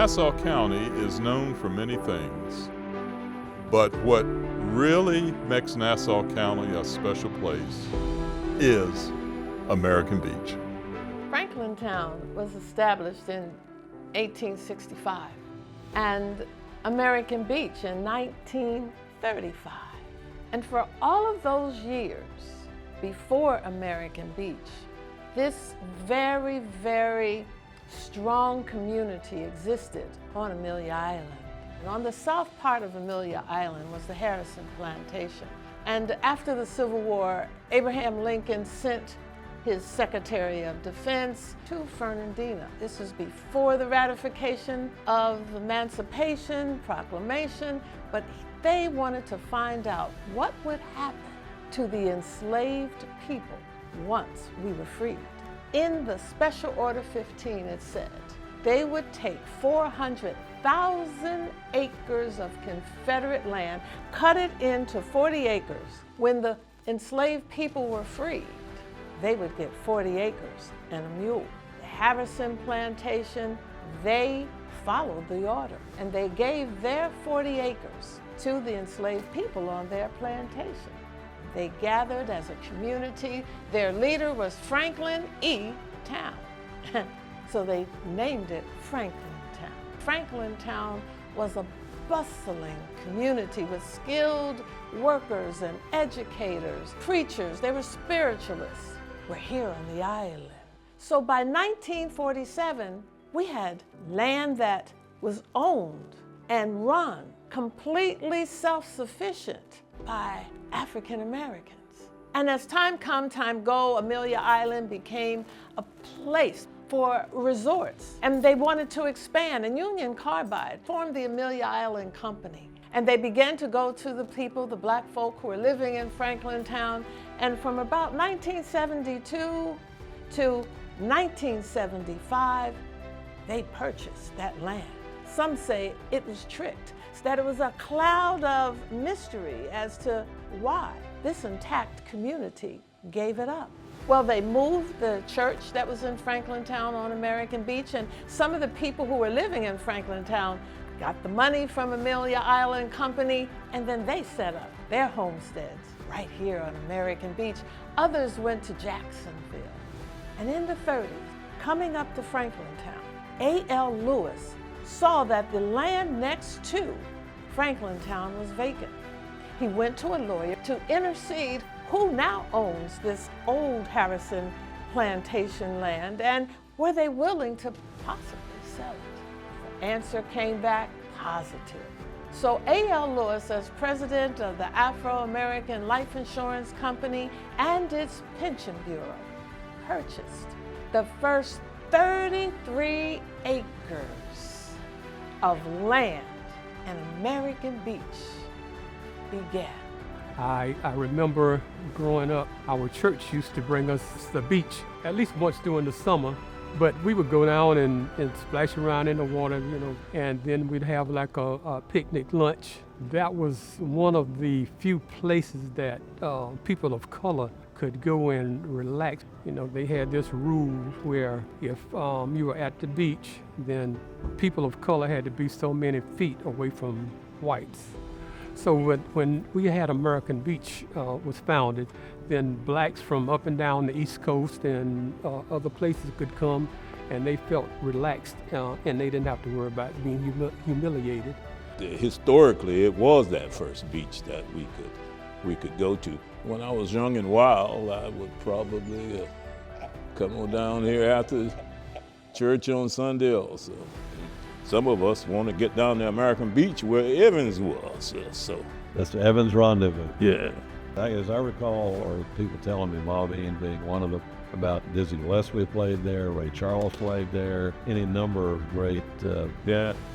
Nassau County is known for many things, but what really makes Nassau County a special place is American Beach. Franklin Town was established in 1865 and American Beach in 1935. And for all of those years before American Beach, this very, very strong community existed on Amelia Island. And on the south part of Amelia Island was the Harrison Plantation. And after the Civil War, Abraham Lincoln sent his Secretary of Defense to Fernandina. This was before the ratification of Emancipation Proclamation, but they wanted to find out what would happen to the enslaved people once we were freed. In the Special Order 15, it said they would take 400,000 acres of Confederate land, cut it into 40 acres. When the enslaved people were freed, they would get 40 acres and a mule. The Harrison Plantation, they followed the order, and they gave their 40 acres to the enslaved people on their plantation. They gathered as a community. Their leader was Franklin E. Town. So they named it Franklin Town. Franklin Town was a bustling community with skilled workers and educators, preachers. They were spiritualists. We're here on the island. So by 1947, we had land that was owned and run completely self-sufficient by African Americans. And as time come, time go, Amelia Island became a place for resorts. And they wanted to expand, and Union Carbide formed the Amelia Island Company. And they began to go to the people, the black folk who were living in Franklin Town. And from about 1972 to 1975, they purchased that land. Some say it was tricked, that it was a cloud of mystery as to why this intact community gave it up. Well, they moved the church that was in Franklin Town on American Beach, and some of the people who were living in Franklin Town got the money from Amelia Island Company, and then they set up their homesteads right here on American Beach. Others went to Jacksonville. And in the 30s, coming up to Franklin Town, A.L. Lewis saw that the land next to Franklin Town was vacant. He went to a lawyer to intercede who now owns this old Harrison Plantation land, and were they willing to possibly sell it? The answer came back positive. So A.L. Lewis, as president of the Afro-American Life Insurance Company and its pension bureau, purchased the first 33 acres of land, and American Beach began. I remember growing up, our church used to bring us to the beach at least once during the summer, but we would go down and splash around in the water, you know, and then we'd have like a picnic lunch. That was one of the few places that people of color could go and relax. You know, they had this rule where if you were at the beach, then people of color had to be so many feet away from whites. So when we had American Beach was founded, then blacks from up and down the East Coast and other places could come, and they felt relaxed, and they didn't have to worry about being humiliated. Historically, it was that first beach that we could go to. When I was young and wild, I would probably come on down here after church on Sunday also. Some of us want to get down to American Beach where Evans was. So that's the Evans Rendezvous. Yeah. As I recall, or people telling me, Maudine being one of them, about Dizzy Gillespie played there, Ray Charles played there, any number of great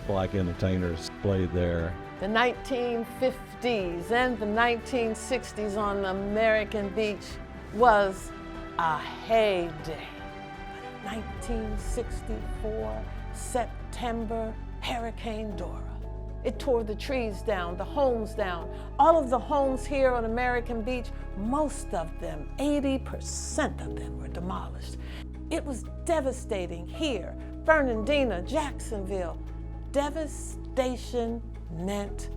black entertainers played there. The 1950s and the 1960s on American Beach was a heyday. But in 1964, September, Hurricane Dora. It tore the trees down, the homes down. All of the homes here on American Beach, most of them, 80% of them were demolished. It was devastating here, Fernandina, Jacksonville, devastation meant